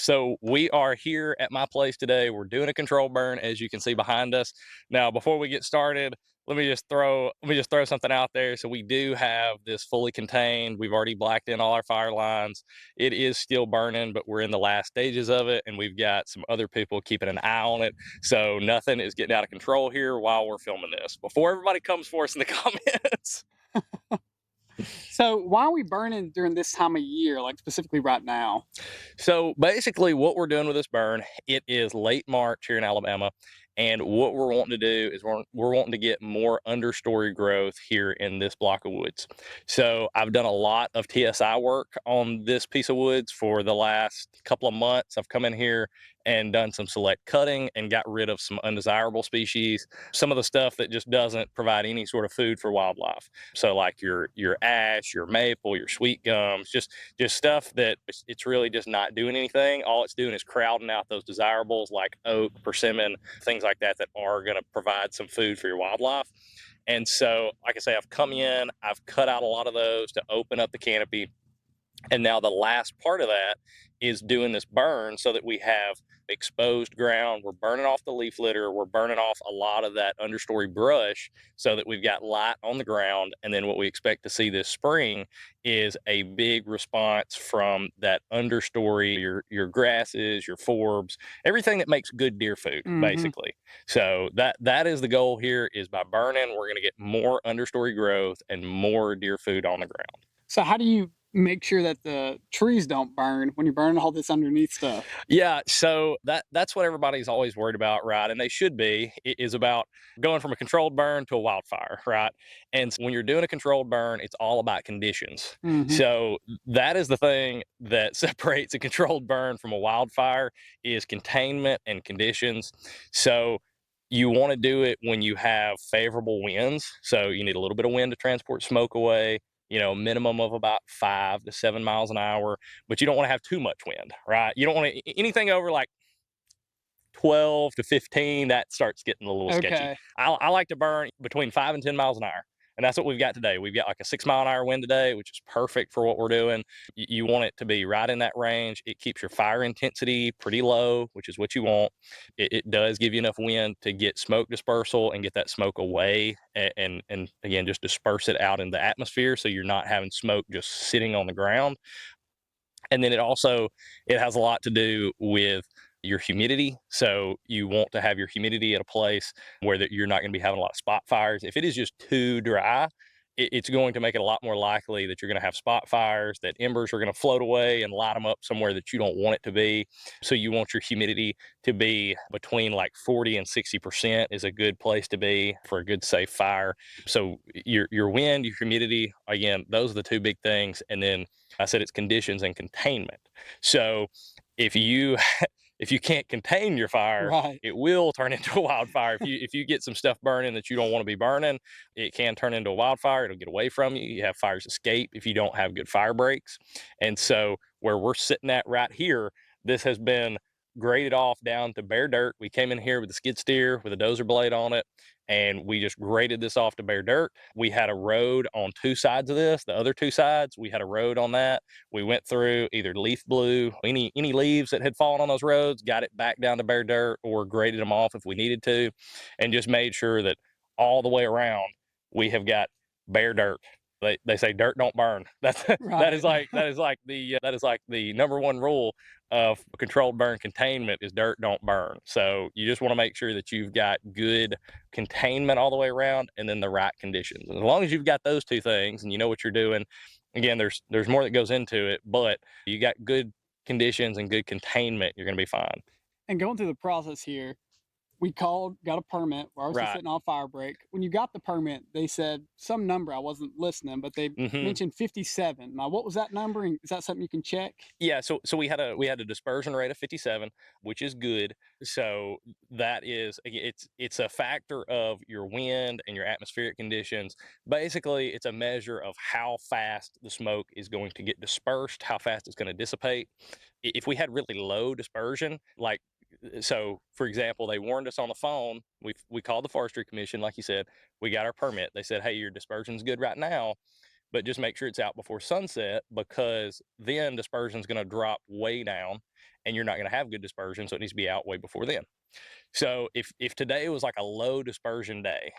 So we are here at my place today. We're doing a control burn, as you can see behind us. Now, before we get started, let me just throw something out there. So we do have this fully contained. We've already blacked in all our fire lines. It is still burning, but we're in the last stages of it, and we've got some other people keeping an eye on it. So nothing is getting out of control here while we're filming this. Before everybody comes for us in the comments. So why are we burning during this time of year, like specifically right now? So basically, what we're doing with this burn, it is late March here in Alabama, and what we're wanting to do is we're wanting to get more understory growth here in this block of woods. So I've done a lot of TSI work on this piece of woods for the last couple of months. I've come in here and done some select cutting and got rid of some undesirable species, some of the stuff that just doesn't provide any sort of food for wildlife. So like your ash, your maple, your sweet gums, just stuff that it's really just not doing anything. All it's doing is crowding out those desirables like oak, persimmon, things like that that are going to provide some food for your wildlife. And so, like I say, I've come in, I've cut out a lot of those to open up the canopy. And now the last part of that is doing this burn so that we have exposed ground. We're burning off the leaf litter. We're burning off a lot of that understory brush so that we've got light on the ground. And then what we expect to see this spring is a big response from that understory, your grasses, your forbs, everything that makes good deer food, Hmm. basically. So that is the goal here is by burning, we're going to get more understory growth and more deer food on the ground. So how do you make sure that the trees don't burn when you're burning all this underneath stuff? Yeah, so that's what everybody's always worried about, right? And they should be, is about going from a controlled burn to a wildfire, right? And when you're doing a controlled burn, it's all about conditions. Hmm. So that is the thing that separates a controlled burn from a wildfire is containment and conditions. So you want to do it when you have favorable winds. So you need a little bit of wind to transport smoke away, minimum of about 5 to 7 miles an hour, but you don't want to have too much wind, right? You don't want to anything over like 12 to 15, that starts getting a little sketchy. Okay. I like to burn between 5 and 10 miles an hour. And that's what we've got today. We've got like a 6 mile an hour wind today, which is perfect for what we're doing. You want it to be right in that range. It keeps your fire intensity pretty low, which is what you want. It does give you enough wind to get smoke dispersal and get that smoke away and again, just disperse it out in the atmosphere so you're not having smoke just sitting on the ground. And then it has a lot to do with your humidity. So you want to have your humidity at a place where that you're not going to be having a lot of spot fires. If it is just too dry, it's going to make it a lot more likely that you're going to have spot fires, that embers are going to float away and light them up somewhere that you don't want it to be. So you want your humidity to be between like 40 and 60% is a good place to be for a good safe fire. So your wind, your humidity, again, those are the two big things. And then I said it's conditions and containment. So if you if you can't contain your fire, Right. it will turn into a wildfire. If you get some stuff burning that you don't want to be burning, it can turn into a wildfire. It'll get away from you. You have fires escape if you don't have good fire breaks. And so where we're sitting at right here, this has been graded off down to bare dirt. We came in here with a skid steer with a dozer blade on it, and we just graded this off to bare dirt. We had a road on two sides of this. The other two sides, we had a road on that. We went through, either leaf blew any leaves that had fallen on those roads, got it back down to bare dirt, or graded them off if we needed to, and just made sure that all the way around we have got bare dirt. They say dirt don't burn. Right. That is like the number one rule of controlled burn containment is dirt don't burn. So you just want to make sure that you've got good containment all the way around and then the right conditions. And as long as you've got those two things and you know what you're doing, again, there's more that goes into it, but you got good conditions and good containment, you're going to be fine. And going through the process here, we called, got a permit. We're obviously Right. sitting on a fire break. When you got the permit, they said some number. I wasn't listening, but they Hmm. mentioned 57. Now, what was that number? And is that something you can check? Yeah, so we had a dispersion rate of 57, which is good. So that is it's a factor of your wind and your atmospheric conditions. Basically, it's a measure of how fast the smoke is going to get dispersed, how fast it's going to dissipate. If we had really low dispersion, like so for example, they warned us on the phone. We called the forestry commission, like you said. We got our permit. They said, "Hey, your dispersion's good right now." but just make sure it's out before sunset, because then dispersion is going to drop way down and you're not going to have good dispersion. So it needs to be out way before then. So if today was like a low dispersion day,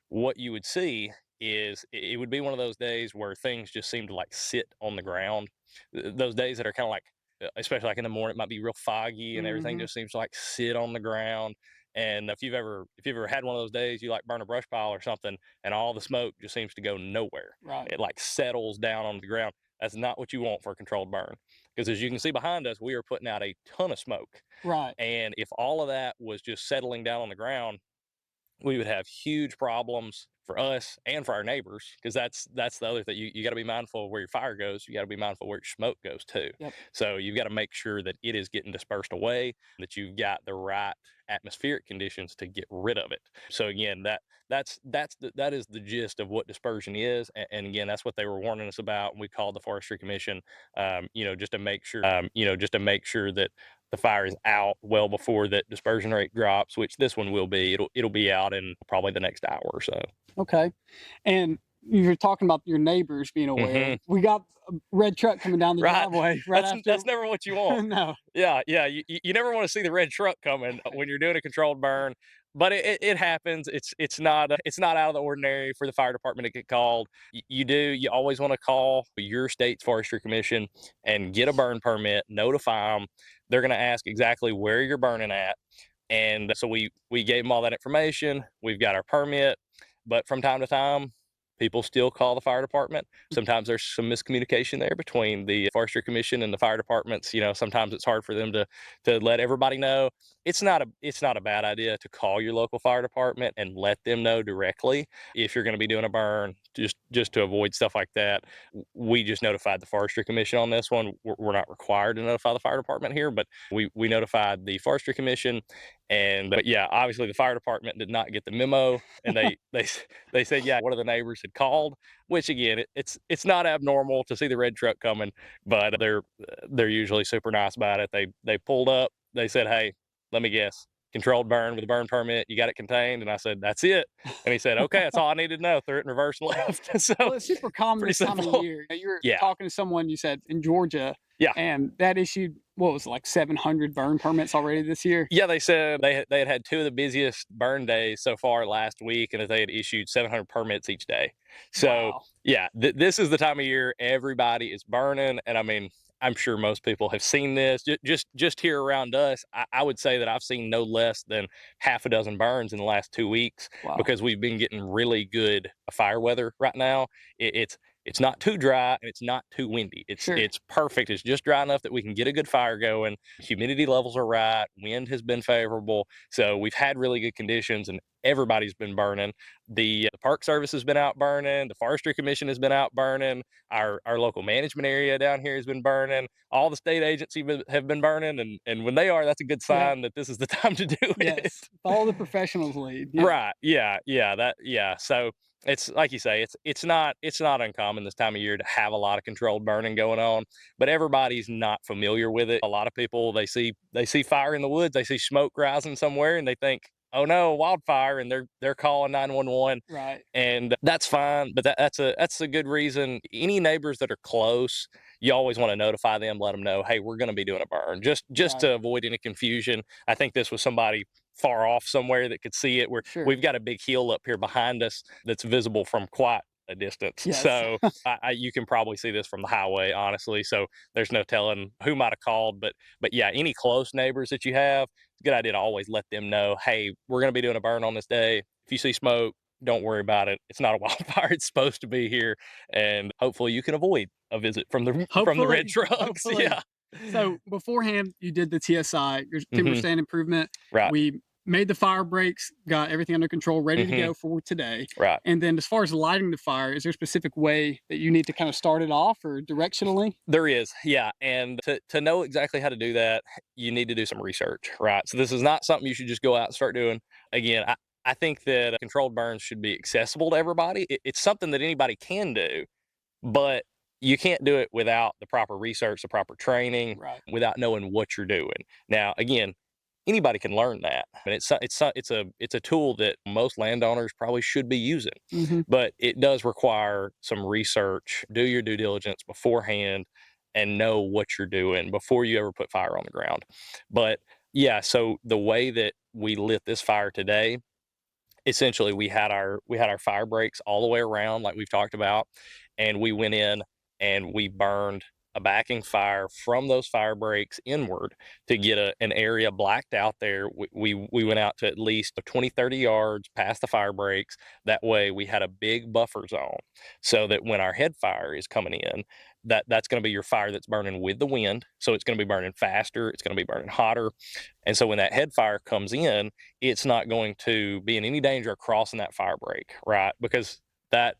what you would see is it would be one of those days where things just seem to like sit on the ground. Those days that are kind of like, especially like in the morning, it might be real foggy and everything Hmm. just seems to like sit on the ground. And if you've ever had one of those days, you like burn a brush pile or something, and all the smoke just seems to go nowhere. Right. It like settles down on the ground. That's not what you want for a controlled burn, because as you can see behind us, we are putting out a ton of smoke. Right. And if all of that was just settling down on the ground, we would have huge problems for us and for our neighbors, because that's the other thing. You got to be mindful of where your fire goes. You got to be mindful of where your smoke goes too. Yep. So you've got to make sure that it is getting dispersed away, that you've got the right atmospheric conditions to get rid of it. So again, that is the gist of what dispersion is. And again, that's what they were warning us about. We called the Forestry Commission, just to make sure, that the fire is out well before that dispersion rate drops, which this one will be. It'll be out in probably the next hour or so. Okay. And you're talking about your neighbors being aware. Hmm. We got a red truck coming down the Right. driveway right after. That's never what you want. No. Yeah, yeah. You never want to see the red truck coming when you're doing a controlled burn, but it happens. It's not out of the ordinary for the fire department to get called. You always want to call your state's forestry commission and get a burn permit. Notify them. They're going to ask exactly where you're burning at, and so we gave them all that information. We've got our permit, but from time to time, people still call the fire department. Sometimes there's some miscommunication there between the forestry commission and the fire departments. Sometimes it's hard for them to let everybody know. It's not a bad idea to call your local fire department and let them know directly if you're going to be doing a burn, just to avoid stuff like that. We just notified the forestry commission on this one. We're not required to notify the fire department here, but we notified the forestry commission. But yeah, obviously the fire department did not get the memo, and they said, yeah, one of the neighbors had called, which again, it's not abnormal to see the red truck coming, but they're usually super nice about it. They pulled up, they said, hey, let me guess, controlled burn with a burn permit, you got it contained? And I said, that's it. And he said, okay, that's all I needed to know. Threw it in reverse and left. So Well, it's super common pretty this time of simple. year. You were Yeah, talking to someone you said in Georgia, yeah. and that issued what was it, like 700 burn permits already this year. Yeah, they said they had two of the busiest burn days so far last week, and that they had issued 700 permits each day. So Wow. yeah, this is the time of year everybody is burning, and I mean, I'm sure most people have seen this. Just here around us, I would say that I've seen no less than half a dozen burns in the last 2 weeks, Wow. because we've been getting really good fire weather right now. It's not too dry and it's not too windy. Sure. It's perfect. It's just dry enough that we can get a good fire going. Humidity levels are right. Wind has been favorable. So we've had really good conditions, and everybody's been burning. The Park Service has been out burning. The Forestry Commission has been out burning. Our local management area down here has been burning. All the state agencies have been burning, and when they are, that's a good Yeah. sign that this is the time to do it. Yes. All the professionals lead. Yeah. Right. Yeah. So it's like you say, it's not uncommon this time of year to have a lot of controlled burning going on, but everybody's not familiar with it. A lot of people, they see fire in the woods, they see smoke rising somewhere, and they think, oh no, wildfire, and they're calling 911. Right. And that's fine, but that's a good reason. Any neighbors that are close, you always want to notify them, let them know, hey, we're going to be doing a burn, just Right. to avoid any confusion. I think this was somebody far off somewhere that could see it. Sure. We've got a big hill up here behind us that's visible from quite a distance. Yes. So you can probably see this from the highway, honestly. So there's no telling who might have called, but yeah, any close neighbors that you have, it's a good idea to always let them know, hey, we're going to be doing a burn on this day. If you see smoke, don't worry about it. It's not a wildfire. It's supposed to be here, and hopefully you can avoid a visit from the red trucks. Hopefully. Yeah. So beforehand, you did the TSI, your timber Mhm. stand improvement. Right. We made the fire breaks, got everything under control, ready to Mhm. go for today. Right. And then as far as lighting the fire, is there a specific way that you need to kind of start it off or directionally? There is, yeah. And to know exactly how to do that, you need to do some research, right? So this is not something you should just go out and start doing. Again, I think that controlled burns should be accessible to everybody. It's something that anybody can do, but you can't do it without the proper research, the proper training, Right. without knowing what you're doing. Now, again, anybody can learn that, and it's a tool that most landowners probably should be using, Hmm. but it does require some research. Do your due diligence beforehand, and know what you're doing before you ever put fire on the ground. But yeah, so the way that we lit this fire today, essentially we had our fire breaks all the way around like we've talked about, and we went in and we burned a backing fire from those fire breaks inward to get an area blacked out there. We went out to at least 20-30 yards past the fire breaks. That way we had a big buffer zone, so that when our head fire is coming in, that's going to be your fire that's burning with the wind, so it's going to be burning faster, it's going to be burning hotter. And so when that head fire comes in, it's not going to be in any danger of crossing that fire break, right? Because that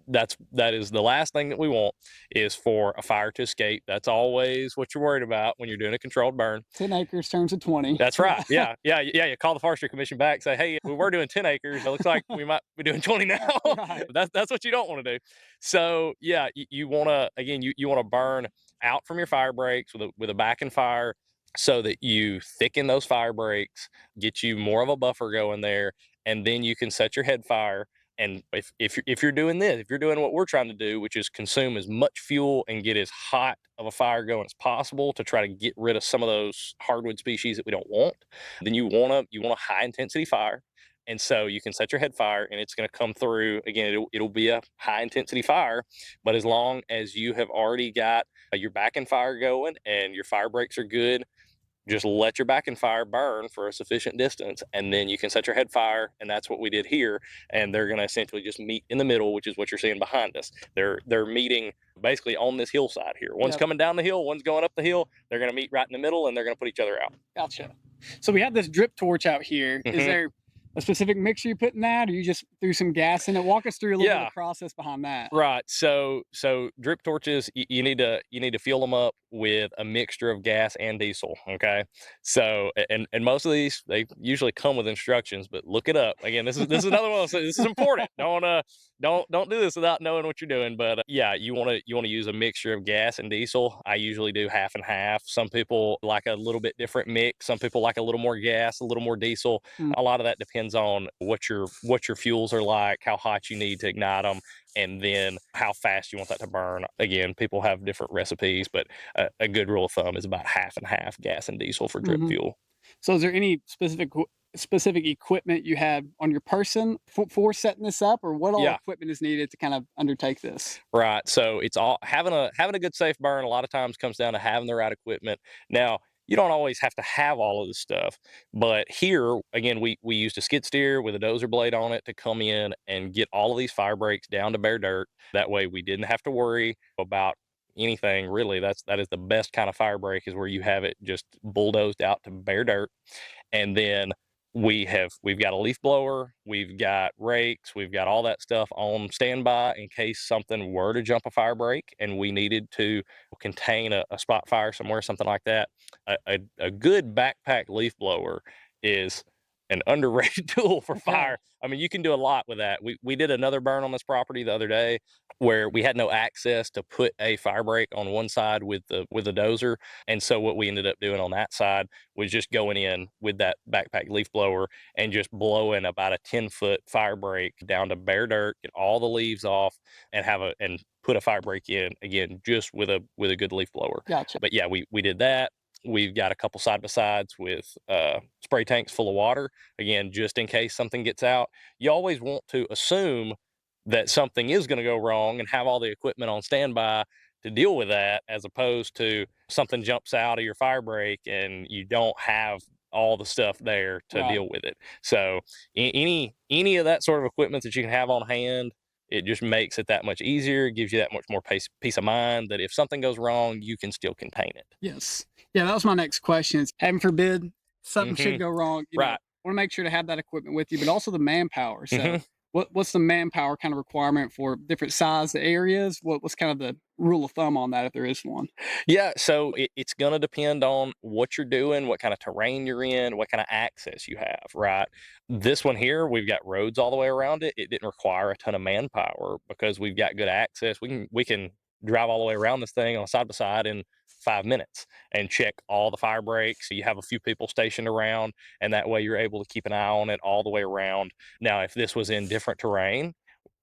is the last thing that we want, is for a fire to escape. That's always what you're worried about when you're doing a controlled burn. 10 acres turns to 20. That's right. Yeah, yeah, yeah. You call the forestry commission back, say, "Hey, we were doing 10 acres. It looks like we might be doing 20 now." Right. That's what you don't want to do. So yeah, you want to, again, you want to burn out from your fire breaks with a back and fire, so that you thicken those fire breaks, get you more of a buffer going there, and then you can set your head fire. And if you're doing this, if you're doing what we're trying to do, which is consume as much fuel and get as hot of a fire going as possible to try to get rid of some of those hardwood species that we don't want, then you want a high intensity fire. And so you can set your head fire, and it's going to come through. Again, it'll be a high intensity fire, but as long as you have already got your back and fire going and your fire breaks are good, just let your back and fire burn for a sufficient distance, and then you can set your head fire. And that's what we did here. And they're going to essentially just meet in the middle, which is what you're seeing behind us. They're meeting basically on this hillside here. One's Yep. coming down the hill, one's going up the hill. They're going to meet right in the middle, and they're going to put each other out. Gotcha. So we have this drip torch out here. Is Mhm. there a specific mixture you put in that, or you just threw some gas in it? Walk us through a little bit of Yeah. the process behind that. Right. So drip torches, you need to fuel them up with a mixture of gas and diesel. Okay. So and most of these, they usually come with instructions, but look it up. Again, this is another one. So this is important. Don't do this without knowing what you're doing. But yeah, you want to use a mixture of gas and diesel. I usually do half and half. Some people like a little bit different mix. Some people like a little more gas, a little more diesel. Mm. A lot of that depends on what your fuels are like, how hot you need to ignite them, and then how fast you want that to burn. Again, people have different recipes, but a good rule of thumb is about half and half gas and diesel for drip Mhm. fuel. So is there any specific equipment you had on your person for setting this up, or what all Yeah. equipment is needed to kind of undertake this? Right. So it's all having a good safe burn. A lot of times comes down to having the right equipment. Now, you don't always have to have all of this stuff, but here again, we used a skid steer with a dozer blade on it to come in and get all of these fire breaks down to bare dirt. That way, we didn't have to worry about anything really. That is the best kind of fire break, is where you have it just bulldozed out to bare dirt. And then we've got a leaf blower, we've got rakes, we've got all that stuff on standby in case something were to jump a fire break and we needed to contain a spot fire somewhere, something like that. A good backpack leaf blower is an underrated tool for fire. I mean, you can do a lot with that. We did another burn on this property the other day where we had no access to put a fire break on one side with the dozer. And so what we ended up doing on that side was just going in with that backpack leaf blower and just blowing about a 10-foot fire break down to bare dirt, get all the leaves off, and put a fire break in again, just with a good leaf blower. Gotcha. But yeah, we did that. We've got a couple side by sides with spray tanks full of water, again, just in case something gets out. You always want to assume that something is going to go wrong and have all the equipment on standby to deal with that, as opposed to something jumps out of your fire break and you don't have all the stuff there to Right. deal with it. So any of that sort of equipment that you can have on hand, it just makes it that much easier. It gives you that much more peace of mind that if something goes wrong, you can still contain it. Yes. Yeah, that was my next question. Is, heaven forbid something should go wrong. You know, Right. want to make sure to have that equipment with you, but also the manpower. So Mhm. what's the manpower kind of requirement for different size areas? What's kind of the rule of thumb on that, if there is one? Yeah, so it's going to depend on what you're doing, what kind of terrain you're in, what kind of access you have, right? This one here, we've got roads all the way around it. It didn't require a ton of manpower because we've got good access. We can drive all the way around this thing on a side by side in 5 minutes and check all the fire breaks. So you have a few people stationed around, and that way you're able to keep an eye on it all the way around. Now, if this was in different terrain,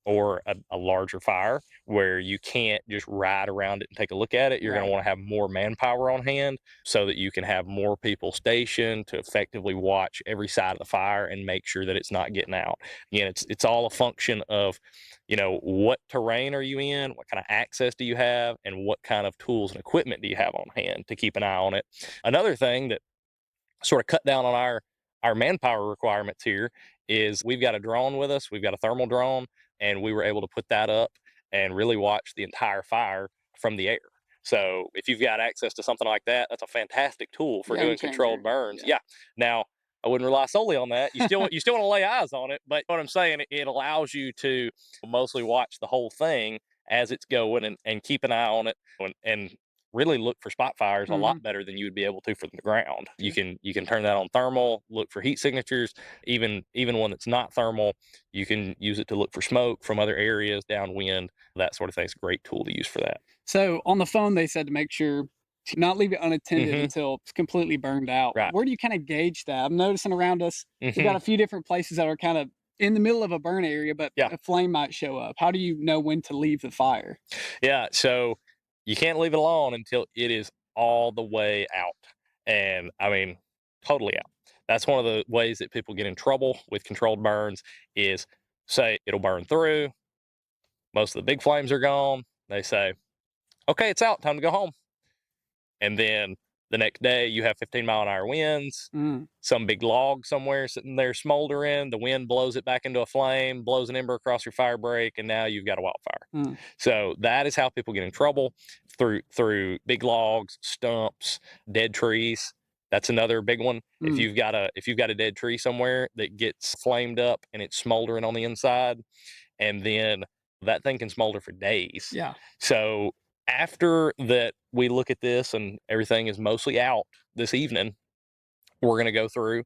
or a larger fire where you can't just ride around it and take a look at it, you're going to Right. want to have more manpower on hand so that you can have more people stationed to effectively watch every side of the fire and make sure that it's not getting out. Again, it's all a function of, what terrain are you in, what kind of access do you have, and what kind of tools and equipment do you have on hand to keep an eye on it. Another thing that sort of cut down on our manpower requirements here is we've got a drone with us. We've got a thermal drone, and we were able to put that up and really watch the entire fire from the air. So if you've got access to something like that, that's a fantastic tool for Game doing changer. controlled burns. Yeah. Yeah. Now, I wouldn't rely solely on that. You still want to lay eyes on it, but what I'm saying, it allows you to mostly watch the whole thing as it's going, and keep an eye on it, and really look for spot fires a Hmm. lot better than you would be able to from the ground. You can turn that on thermal, look for heat signatures. Even one that's not thermal, you can use it to look for smoke from other areas, downwind, that sort of thing. It's a great tool to use for that. So on the phone, they said to make sure to not leave it unattended Hmm. until it's completely burned out. Right. Where do you kind of gauge that? I'm noticing around us, we've got Hmm. a few different places that are kind of in the middle of a burn area, but Yeah. a flame might show up. How do you know when to leave the fire? Yeah. So you can't leave it alone until it is all the way out. And I mean, totally out. That's one of the ways that people get in trouble with controlled burns is, say it'll burn through. Most of the big flames are gone. They say, okay, it's out, time to go home. And then the next day, you have 15-mile-an-hour winds, Mm, some big log somewhere sitting there smoldering. The wind blows it back into a flame, blows an ember across your fire break, and now you've got a wildfire. mm, So that is how people get in trouble, through big logs, stumps, dead trees. That's another big one. If mm. you've got a dead tree somewhere that gets flamed up and it's smoldering on the inside, and then that thing can smolder for days. Yeah. So after that, we look at this and everything is mostly out this evening. We're going to go through,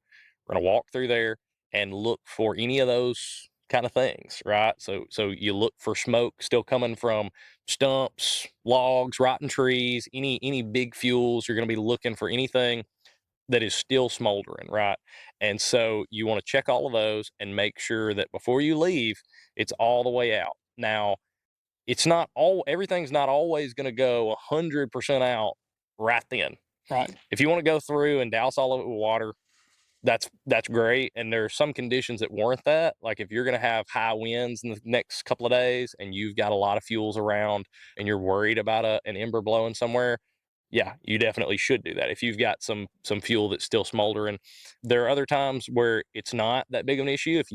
we're going to walk through there and look for any of those kind of things, right? So you look for smoke still coming from stumps, logs, rotten trees, any big fuels. You're going to be looking for anything that is still smoldering, right? And so you want to check all of those and make sure that before you leave, it's all the way out. Now, it's not all everything's not always going to go 100% out right then. Right. If you want to go through and douse all of it with water, that's great. And there are some conditions that warrant that. Like if you're going to have high winds in the next couple of days and you've got a lot of fuels around and you're worried about an ember blowing somewhere, yeah, you definitely should do that. If you've got some fuel that's still smoldering, there are other times where it's not that big of an issue. If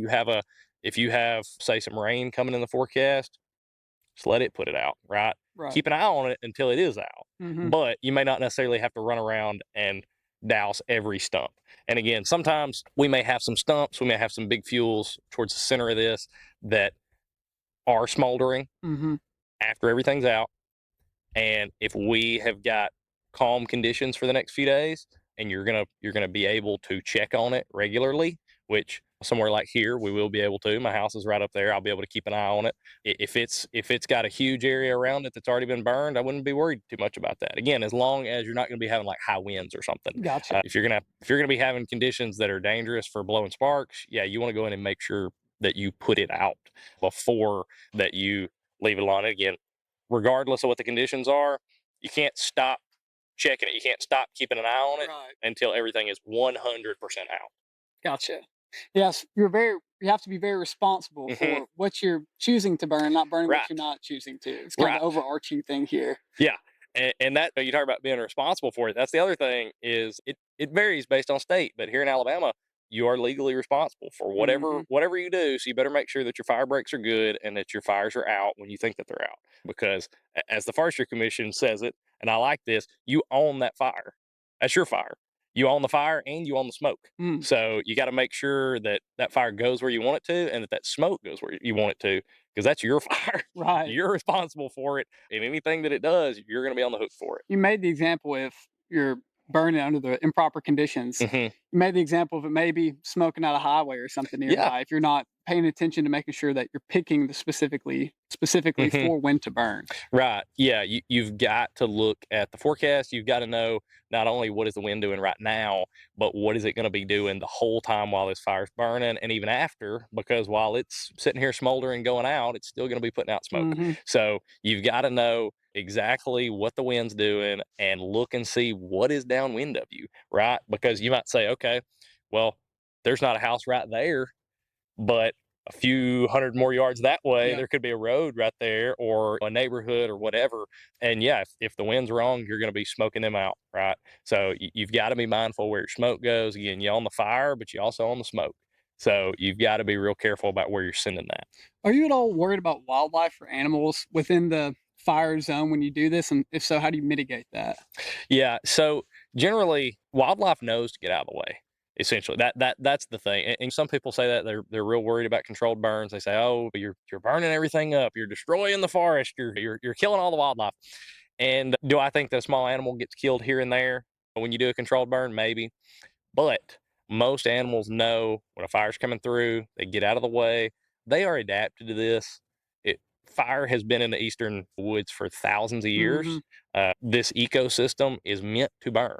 you have say some rain coming in the forecast, just let it put it out, right? Right. Keep an eye on it until it is out. Hmm. But you may not necessarily have to run around and douse every stump. And again, sometimes we may have some stumps, we may have some big fuels towards the center of this that are smoldering Hmm. after everything's out. And if we have got calm conditions for the next few days, and you're gonna be able to check on it regularly, which somewhere like here we will be able to. My house is right up there. I'll be able to keep an eye on it. If it's got a huge area around it that's already been burned, I wouldn't be worried too much about that. Again, as long as you're not going to be having like high winds or something. Gotcha. If you're gonna be having conditions that are dangerous for blowing sparks, yeah, you want to go in and make sure that you put it out before that you leave it alone. And again, regardless of what the conditions are, you can't stop checking it. You can't stop keeping an eye on it Right. until everything is 100% out. Gotcha. Yes, you have to be very responsible Hmm. for what you're choosing to burn, not burning what you're Right, not choosing to. It's kind of right. the overarching thing here. Yeah. And that you talk about being responsible for it. That's the other thing is it varies based on state, but here in Alabama, you are legally responsible for whatever Hmm. whatever you do. So you better make sure that your fire breaks are good and that your fires are out when you think that they're out. Because as the Forestry Commission says it, and I like this, you own that fire. That's your fire. You own the fire and you own the smoke. Mm, So you got to make sure that that fire goes where you want it to, and that smoke goes where you want it to, because that's your fire. right. You're responsible for it, and anything that it does, you're going to be on the hook for it. You made the example if you're burn it under the improper conditions. Hmm. You made the example of it maybe smoking out a highway or something Yeah. nearby if you're not paying attention to making sure that you're picking the specifically Hmm. for when to burn. Right. Yeah. You've got to look at the forecast. You've got to know not only what is the wind doing right now, but what is it going to be doing the whole time while this fire's burning and even after, because while it's sitting here smoldering going out, it's still going to be putting out smoke. Mhm. So you've got to know exactly what the wind's doing and look and see what is downwind of you, right? Because you might say, okay, well, there's not a house right there, but a few hundred more yards that way, Yeah. there could be a road right there or a neighborhood or whatever. And yeah, if the wind's wrong, you're going to be smoking them out, right? So you've got to be mindful where your smoke goes. Again, you own the fire, but you also own the smoke. So you've got to be real careful about where you're sending that. Are you at all worried about wildlife or animals within the fire zone when you do this? And if so, how do you mitigate that? Yeah. So generally, wildlife knows to get out of the way. Essentially, that's the thing. And some people say that they're real worried about controlled burns. They say, "Oh, you're burning everything up. You're destroying the forest. You're killing all the wildlife." And do I think that a small animal gets killed here and there when you do a controlled burn? Maybe. But most animals know when a fire's coming through, they get out of the way. They are adapted to this. Fire has been in the eastern woods for thousands of Mhm. years. This ecosystem is meant to burn.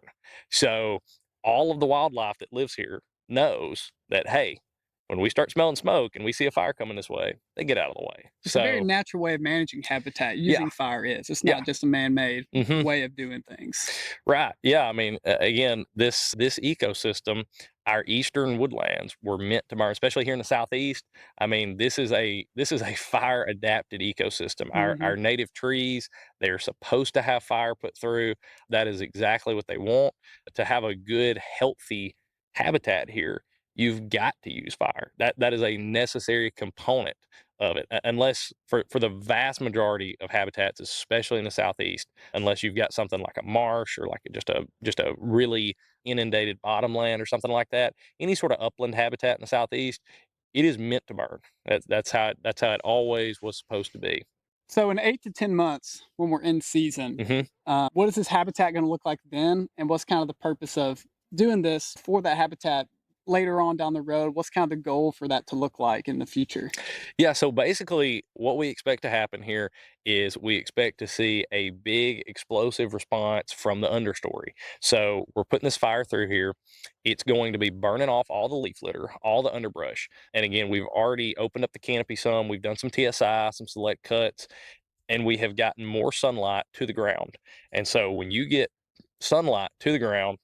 So all of the wildlife that lives here knows that, hey, when we start smelling smoke and we see a fire coming this way, they get out of the way. It's a very So, natural way of managing habitat, yeah, using fire is. It's yeah. not just a man-made Hmm. way of doing things. Right. Yeah. I mean, again, this ecosystem, our eastern woodlands were meant to burn, especially here in the southeast. I mean, this is a fire adapted ecosystem. Our Mhm. native trees, they're supposed to have fire put through. That is exactly what they want to have a good, healthy habitat here. You've got to use fire. That is a necessary component of it, unless for the vast majority of habitats, especially in the southeast, unless you've got something like a marsh or like just a really inundated bottomland or something like that. Any sort of upland habitat in the southeast, it is meant to burn. That's how it always was supposed to be. So in 8 to 10 months, when we're in season, Hmm. what is this habitat gonna look like then? And what's kind of the purpose of doing this for that habitat later on down the road? What's kind of the goal for that to look like in the future? Yeah, so basically, what we expect to happen here is we expect to see a big explosive response from the understory. So we're putting this fire through here. It's going to be burning off all the leaf litter, all the underbrush. And again, we've already opened up the canopy some. We've done some TSI, some select cuts, and we have gotten more sunlight to the ground. And so when you get sunlight to the ground,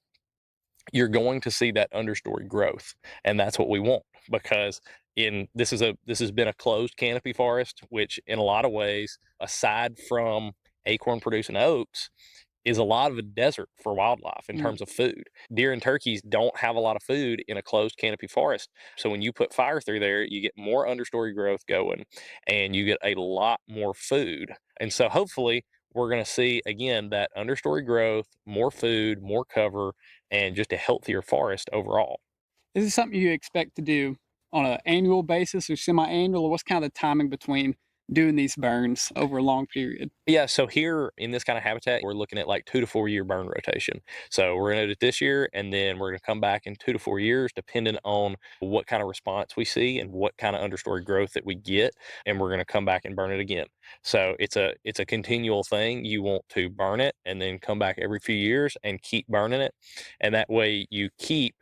you're going to see that understory growth, and that's what we want, because in this has been a closed canopy forest, which in a lot of ways, aside from acorn producing oaks, is a lot of a desert for wildlife in Mm. terms of food. Deer and turkeys don't have a lot of food in a closed canopy forest. So when you put fire through there, you get more understory growth going and you get a lot more food. And so hopefully we're going to see again that understory growth, more food, more cover, and just a healthier forest overall. Is this something you expect to do on an annual basis or semi-annual, or what's kind of the timing between doing these burns over a long period? Yeah, so here in this kind of habitat, we're looking at like 2 to 4 year burn rotation. So we're gonna do it this year, and then we're gonna come back in 2 to 4 years, depending on what kind of response we see and what kind of understory growth that we get, and we're gonna come back and burn it again. So it's a continual thing. You want to burn it and then come back every few years and keep burning it, and that way you keep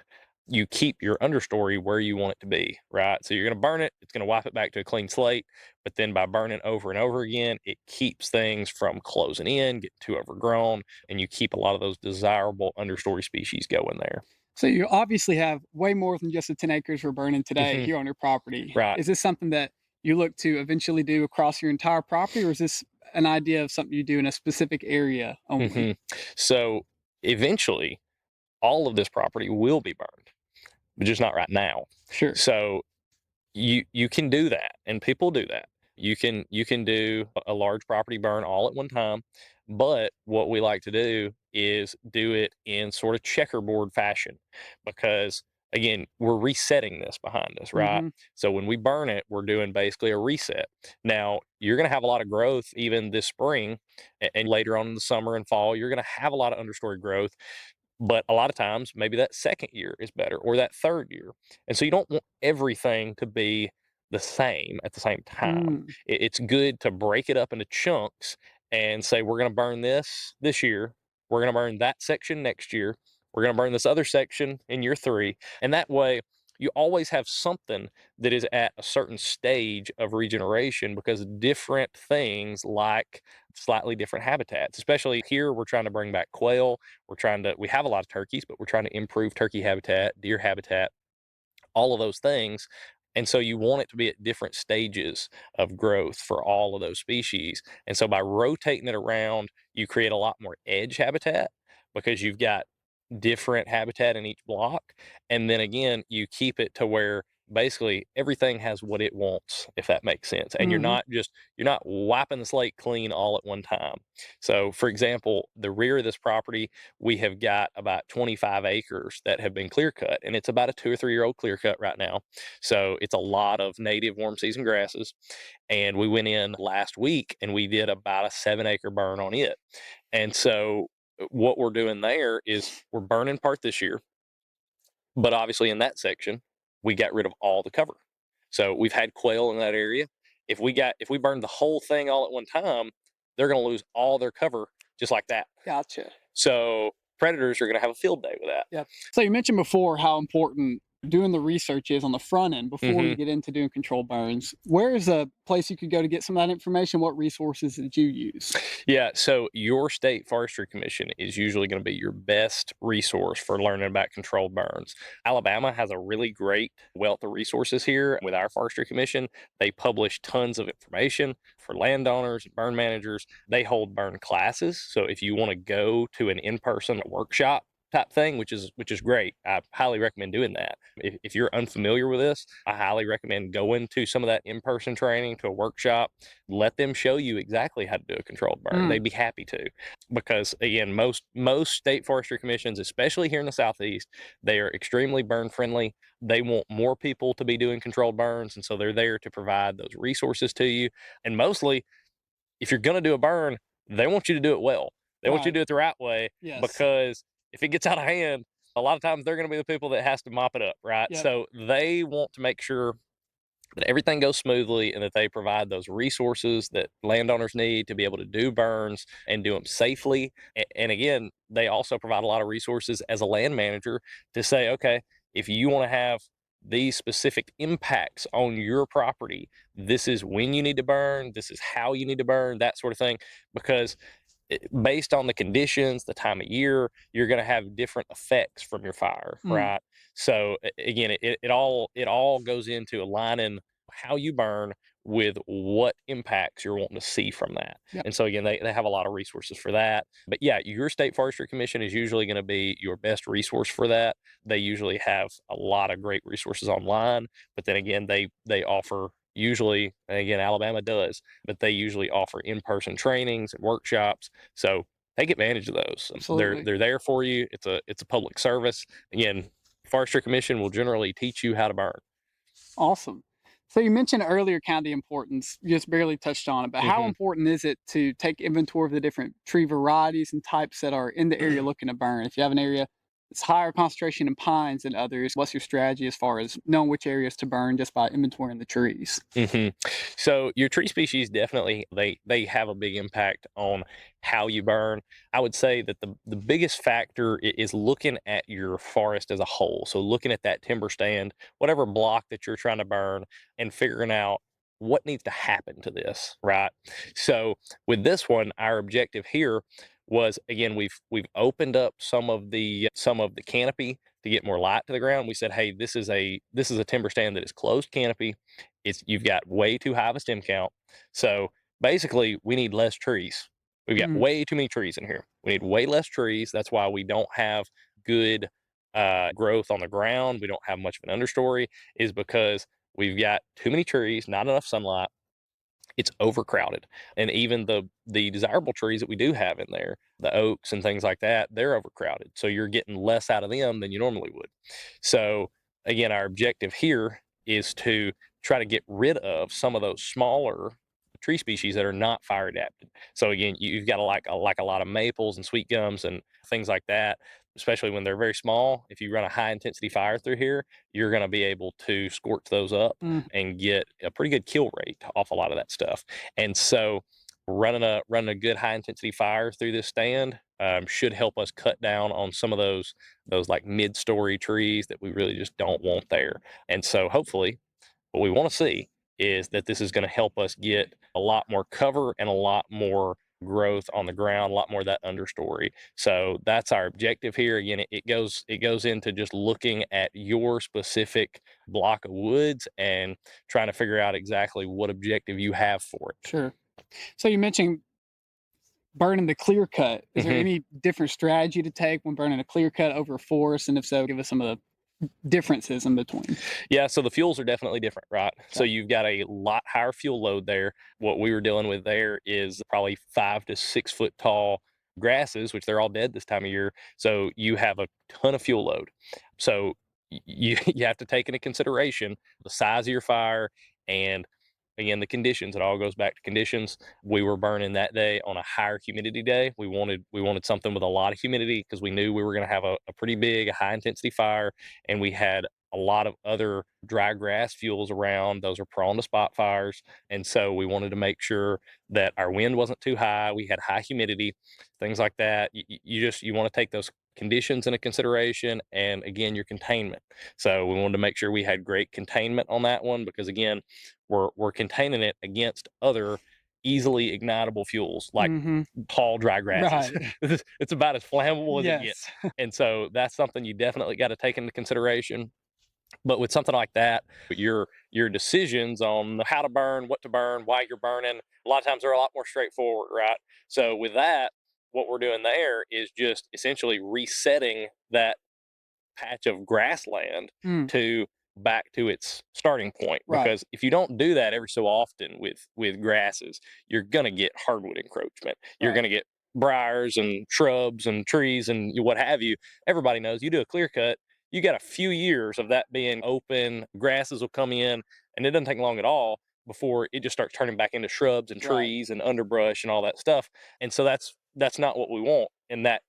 your understory where you want it to be, right? So you're going to burn it, it's going to wipe it back to a clean slate, but then by burning over and over again, it keeps things from closing in, getting too overgrown, and you keep a lot of those desirable understory species going there. So you obviously have way more than just the 10 acres we're burning today Hmm. here on your property. Right. Is this something that you look to eventually do across your entire property, or is this an idea of something you do in a specific area only? Hmm. So eventually, all of this property will be burned, but just not right now. Sure. So you can do that, and people do that. You can do a large property burn all at one time, but what we like to do is do it in sort of checkerboard fashion, because again, we're resetting this behind us, right? Hmm. So when we burn it, we're doing basically a reset. Now you're going to have a lot of growth even this spring, and later on in the summer and fall, you're going to have a lot of understory growth, But a lot of times, maybe that second year is better or that third year. And so you don't want everything to be the same at the same time. Mm, It's good to break it up into chunks and say, we're going to burn this year. We're going to burn that section next year. We're going to burn this other section in year 3. And that way, you always have something that is at a certain stage of regeneration because different things like slightly different habitats. Especially here, we're trying to bring back quail. We have a lot of turkeys, but we're trying to improve turkey habitat, deer habitat, all of those things. And so you want it to be at different stages of growth for all of those species. And so by rotating it around, you create a lot more edge habitat because you've got different habitat in each block. And then again, you keep it to where basically everything has what it wants, if that makes sense. And hmm you're not wiping the slate clean all at one time. So for example, the rear of this property, we have got about 25 acres that have been clear cut, and it's about a 2 or 3 year old clear cut right now. So it's a lot of native warm season grasses. And we went in last week and we did about a 7 acre burn on it. And so what we're doing there is we're burning part this year, but obviously in that section, we got rid of all the cover. So we've had quail in that area. If we burn the whole thing all at one time, they're going to lose all their cover just like that. Gotcha. So predators are going to have a field day with that. Yeah. So you mentioned before how important doing the research is on the front end before hmm you get into doing controlled burns. Where is a place you could go to get some of that information? What resources did you use? Yeah, so your state forestry commission is usually going to be your best resource for learning about controlled burns. Alabama has a really great wealth of resources here with our forestry commission. They publish tons of information for landowners and burn managers. They hold burn classes, so if you want to go to an in-person workshop type thing, which is great. I highly recommend doing that. If you're unfamiliar with this, I highly recommend going to some of that in-person training, to a workshop. Let them show you exactly how to do a controlled burn. Mm, They'd be happy to, because again, most state forestry commissions, especially here in the southeast, they are extremely burn friendly. They want more people to be doing controlled burns, and so they're there to provide those resources to you. And mostly, if you're going to do a burn, they want you to do it well. They want you right. to do it the right way, Yes. because if it gets out of hand, a lot of times they're going to be the people that has to mop it up, right? Yep. So they want to make sure that everything goes smoothly and that they provide those resources that landowners need to be able to do burns and do them safely. And again, they also provide a lot of resources as a land manager to say, okay, if you want to have these specific impacts on your property, this is when you need to burn, this is how you need to burn, that sort of thing. Because based on the conditions, the time of year, you're going to have different effects from your fire, Mm, right? So again, it all goes into aligning how you burn with what impacts you're wanting to see from that. yep. And so again, they have a lot of resources for that. But yeah, your state forestry commission is usually going to be your best resource for that. They usually have a lot of great resources online, but then again, they offer, usually, and again, Alabama does, but they usually offer in-person trainings and workshops. So take advantage of those. They're Absolutely. they're there for you. It's a public service. Again, forestry commission will generally teach you how to burn. Awesome. So you mentioned earlier kind of the importance, you just barely touched on it, but how hmm important is it to take inventory of the different tree varieties and types that are in the area looking to burn? If you have an area that's higher concentration in pines than others, what's your strategy as far as knowing which areas to burn just by inventorying the trees? hmm So your tree species definitely, they have a big impact on how you burn. I would say that the biggest factor is looking at your forest as a whole. So looking at that timber stand, whatever block that you're trying to burn, and figuring out what needs to happen to this, right? So with this one, our objective here was, again, we've opened up some of the canopy to get more light to the ground. We said, hey, this is a timber stand that is closed canopy. You've got way too high of a stem count. So basically, we need less trees. We've got Mm, way too many trees in here. We need way less trees. That's why we don't have good growth on the ground. We don't have much of an understory, is because we've got too many trees, not enough sunlight. It's overcrowded. And even the desirable trees that we do have in there, the oaks and things like that, they're overcrowded. So you're getting less out of them than you normally would. So again, our objective here is to try to get rid of some of those smaller tree species that are not fire adapted. So again, you've got like a lot of maples and sweet gums and things like that. especially when they're very small, if you run a high intensity fire through here, you're going to be able to scorch those up Mm. and get a pretty good kill rate off a lot of that stuff. And so running a good high intensity fire through this stand should help us cut down on some of those like mid-story trees that we really just don't want there. And so hopefully what we want to see is that this is going to help us get a lot more cover and a lot more growth on the ground, a lot more of that understory. So that's our objective here. Again, it goes into just looking at your specific block of woods and trying to figure out exactly what objective you have for it. Sure. So you mentioned burning the clear cut. Is there Mhm. any different strategy to take when burning a clear cut over a forest? And if so, give us some of the differences in between. Yeah, so the fuels are definitely different, right? So Okay. you've got a lot higher fuel load there. What we were dealing with there is probably 5 to 6 foot tall grasses, which they're all dead this time of year. So you have a ton of fuel load. So you you have to take into consideration the size of your fire and again the conditions. It all goes back to conditions. We were burning that day on a higher humidity day. We wanted something with a lot of humidity because we knew we were going to have a pretty big high intensity fire, and we had a lot of other dry grass fuels around. Those are prone to spot fires. And so we wanted to make sure that our wind wasn't too high. We had high humidity, things like that. You want to take those conditions into consideration. And again, your containment. So we wanted to make sure we had great containment on that one because again, we're containing it against other easily ignitable fuels like Mm-hmm. tall dry grasses. Right. It's about as flammable as it gets. Yes. And so that's something you definitely got to take into consideration. But with something like that, your decisions on how to burn, what to burn, why you're burning, a lot of times they're a lot more straightforward, right? So with that, what we're doing there is just essentially resetting that patch of grassland Mm, to back to its starting point, right. because if you don't do that every so often with grasses, you're going to get hardwood encroachment, you're Right. going to get briars and shrubs and trees and what have you. Everybody knows you do a clear cut, you got a few years of that being open, grasses will come in, and it doesn't take long at all before it just starts turning back into shrubs and Right. trees and underbrush and all that stuff. And so that's not what we want in that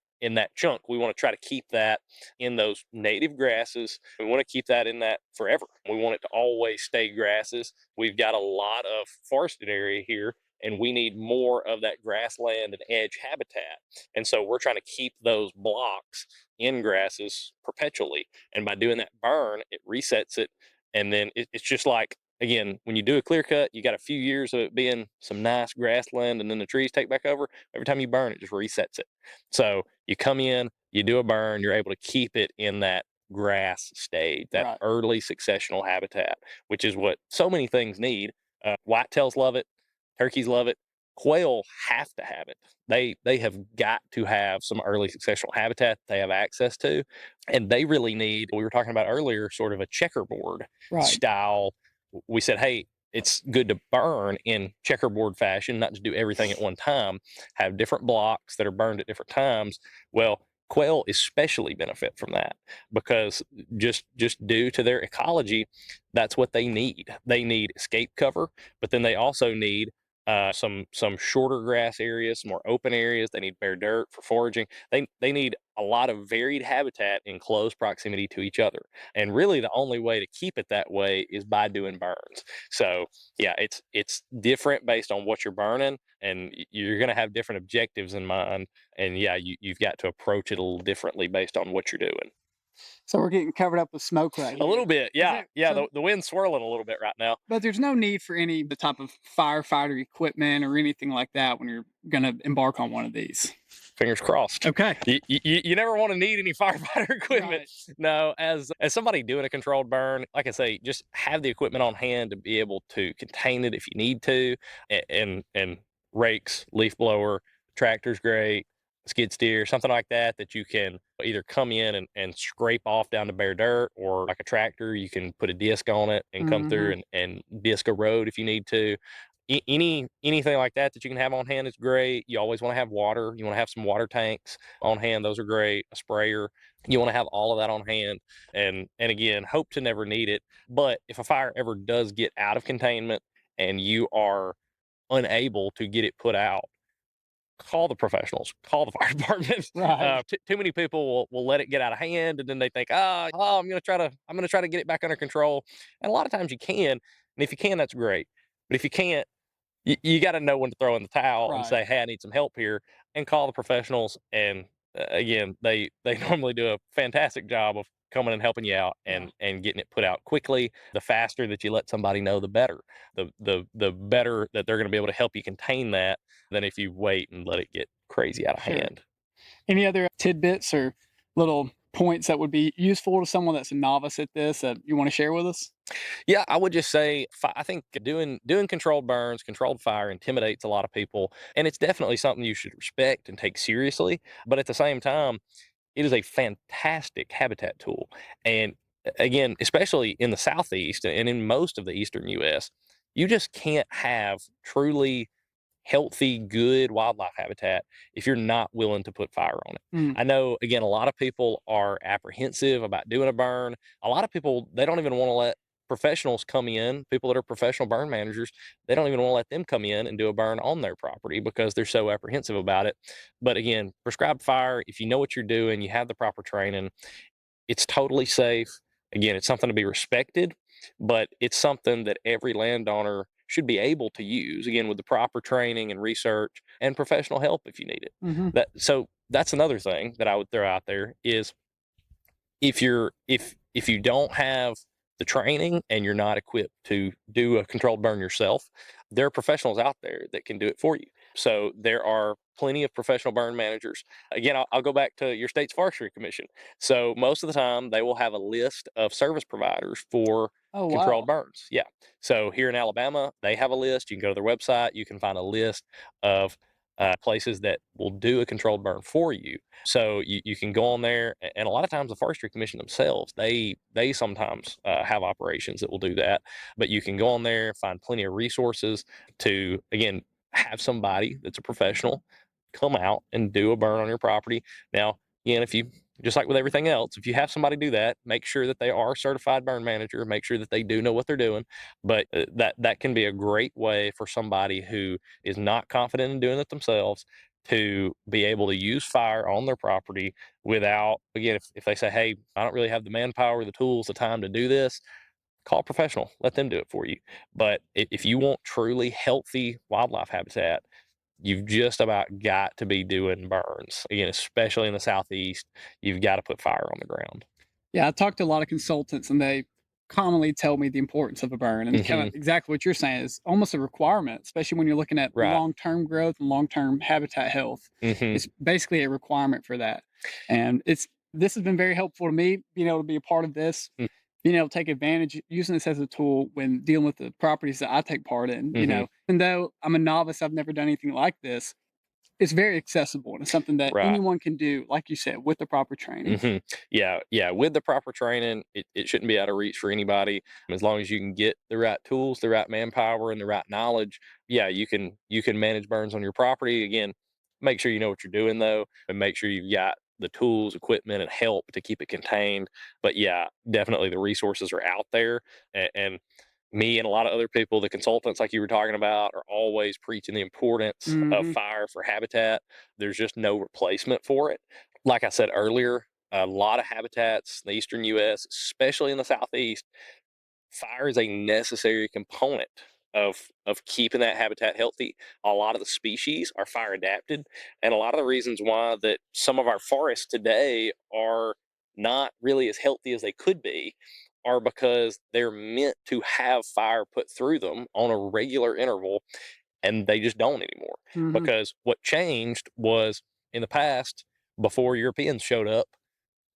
chunk. We want to try to keep that in those native grasses. We want to keep that in that forever. We want it to always stay grasses. We've got a lot of forested area here, and we need more of that grassland and edge habitat. And so we're trying to keep those blocks in grasses perpetually. And by doing that burn, it resets it. And then it's just like, again, when you do a clear cut, you got a few years of it being some nice grassland, and then the trees take back over. Every time you burn, it just resets it. So you come in, you do a burn, you're able to keep it in that grass stage, that Right. early successional habitat, which is what so many things need. Whitetails love it, turkeys love it, quail have to have it. They have got to have some early successional habitat they have access to, and they really need. We were talking about earlier, sort of a checkerboard Right. style. We said, hey, it's good to burn in checkerboard fashion, not to do everything at one time, have different blocks that are burned at different times. Well, quail especially benefit from that because just due to their ecology, that's what they need. They need escape cover, but then they also need some shorter grass areas, some more open areas. They need bare dirt for foraging. They need a lot of varied habitat in close proximity to each other. And really, the only way to keep it that way is by doing burns. So yeah, it's different based on what you're burning, and you're going to have different objectives in mind. And yeah, you've got to approach it a little differently based on what you're doing. So we're getting covered up with smoke right A little here. bit, Is yeah, there yeah. so? The wind's swirling a little bit right now. But there's no need for any the type of firefighter equipment or anything like that when you're going to embark on one of these. Fingers crossed. Okay. You never want to need any firefighter equipment. Right. No, as somebody doing a controlled burn, like I say, just have the equipment on hand to be able to contain it if you need to. And rakes, leaf blower, tractor's great, skid steer, something like that you can either come in and scrape off down to bare dirt, or like a tractor, you can put a disc on it and come Mm-hmm. through and disc a road if you need to. Anything like that you can have on hand is great. You always want to have water. You want to have some water tanks on hand. Those are great. A sprayer. You want to have all of that on hand. And again, hope to never need it. But if a fire ever does get out of containment and you are unable to get it put out, call the professionals, call the fire department. Right. Too many people will let it get out of hand, and then they think, I'm gonna try to get it back under control. And a lot of times you can, and if you can, that's great. But if you can't, you got to know when to throw in the towel and Right. say, "Hey, I need some help here," and call the professionals. And again, they normally do a fantastic job of coming and helping you out Yeah. and getting it put out quickly. The faster that you let somebody know, the better. The better that they're going to be able to help you contain that than if you wait and let it get crazy out of Sure. hand. Any other tidbits or little points that would be useful to someone that's a novice at this that you want to share with us? Yeah, I would just say I think doing controlled burns, controlled fire intimidates a lot of people, and it's definitely something you should respect and take seriously. But at the same time, it is a fantastic habitat tool, and again, especially in the southeast and in most of the eastern U.S., you just can't have truly healthy, good wildlife habitat if you're not willing to put fire on it. Mm. I know, again, a lot of people are apprehensive about doing a burn. A lot of people, they don't even want to let professionals come in, people that are professional burn managers, they don't even want to let them come in and do a burn on their property because they're so apprehensive about it. But again, prescribed fire, if you know what you're doing, you have the proper training, it's totally safe. Again, it's something to be respected, but it's something that every landowner should be able to use, again, with the proper training and research and professional help if you need it. Mm-hmm. So that's another thing that I would throw out there is if you don't have the training and you're not equipped to do a controlled burn yourself, there are professionals out there that can do it for you. So there are plenty of professional burn managers. Again, I'll go back to your state's forestry commission. So most of the time they will have a list of service providers for Oh, controlled wow. burns. Yeah. So here in Alabama, they have a list. You can go to their website. You can find a list of places that will do a controlled burn for you. So you can go on there, and a lot of times the forestry commission themselves, they sometimes have operations that will do that. But you can go on there, find plenty of resources to, again, have somebody that's a professional come out and do a burn on your property. Now, again, if you, just like with everything else, if you have somebody do that, make sure that they are a certified burn manager, make sure that they do know what they're doing. But that can be a great way for somebody who is not confident in doing it themselves to be able to use fire on their property without, again, if they say, "Hey, I don't really have the manpower, the tools, the time to do this," call a professional, let them do it for you. But if you want truly healthy wildlife habitat, you've just about got to be doing burns. Again, especially in the southeast, you've got to put fire on the ground. Yeah, I talked to a lot of consultants, and they commonly tell me the importance of a burn, and kind of Hmm. exactly what you're saying is almost a requirement, especially when you're looking at Right. long-term growth and long-term habitat health. Hmm. It's basically a requirement for that, and this has been very helpful to me being able to be a part of this, being able to take advantage using this as a tool when dealing with the properties that I take part in. Hmm. Even though I'm a novice, I've never done anything like this. It's very accessible and it's something that Right. anyone can do, like you said, with the proper training. Yeah, yeah. With the proper training, it shouldn't be out of reach for anybody. As long as you can get the right tools, the right manpower, and the right knowledge, yeah, you can manage burns on your property. Again, make sure you know what you're doing though, and make sure you've got the tools, equipment, and help to keep it contained. But yeah, definitely the resources are out there, and me and a lot of other people, the consultants like you were talking about, are always preaching the importance of Hmm. fire for habitat. There's just no replacement for it. Like I said earlier, a lot of habitats in the eastern US, especially in the southeast, fire is a necessary component of keeping that habitat healthy. A lot of the species are fire adapted, and a lot of the reasons why that some of our forests today are not really as healthy as they could be are because they're meant to have fire put through them on a regular interval, and they just don't anymore. Hmm. Because what changed was, in the past, before Europeans showed up,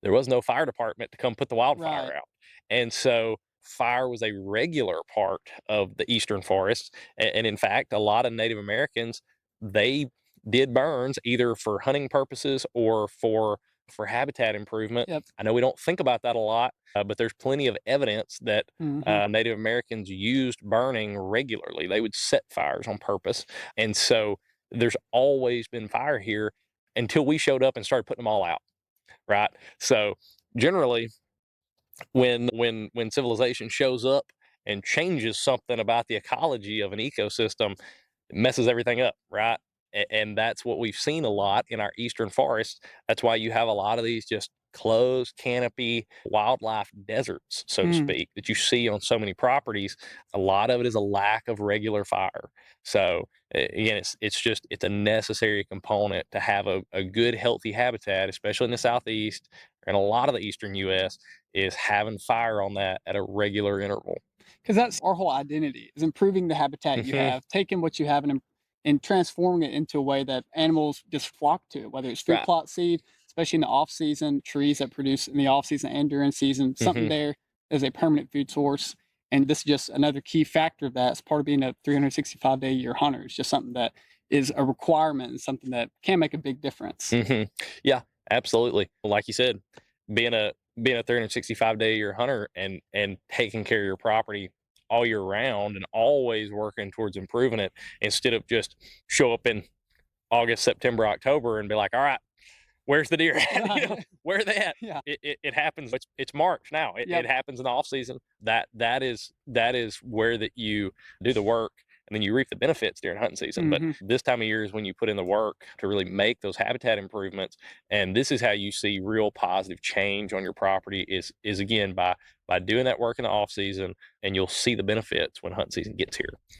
there was no fire department to come put the Right. wildfire out. And so fire was a regular part of the eastern forests. And in fact, a lot of Native Americans, they did burns either for hunting purposes or for habitat improvement. Yep. I know we don't think about that a lot, but there's plenty of evidence that Hmm. Native Americans used burning regularly. They would set fires on purpose. And so there's always been fire here until we showed up and started putting them all out, right? So generally, when civilization shows up and changes something about the ecology of an ecosystem, it messes everything up, right? And that's what we've seen a lot in our eastern forests. That's why you have a lot of these just closed canopy wildlife deserts, so to Mm. speak, that you see on so many properties. A lot of it is a lack of regular fire. So again, it's a necessary component to have a good healthy habitat, especially in the southeast and a lot of the eastern US, is having fire on that at a regular interval. Because that's our whole identity is improving the habitat you Hmm. have, taking what you have and transforming it into a way that animals just flock to, whether it's fruit Right. plot seed, especially in the off season, trees that produce in the off season and during season, something Hmm. there is a permanent food source. And this is just another key factor of that. It's part of being a 365-day year hunter. It's just something that is a requirement and something that can make a big difference. Hmm. Yeah, absolutely. Like you said, being a being a 365-day year hunter and taking care of your property all year round and always working towards improving it instead of just show up in August, September, October and be like, all right, where's the deer at? Right. Where are they at? Yeah. It happens. It's March now. It Yep. happens in the off season. That is where that you do the work and then you reap the benefits during hunting season. But Hmm. this time of year is when you put in the work to really make those habitat improvements. And this is how you see real positive change on your property is again by doing that work in the off season, and you'll see the benefits when hunting season gets here.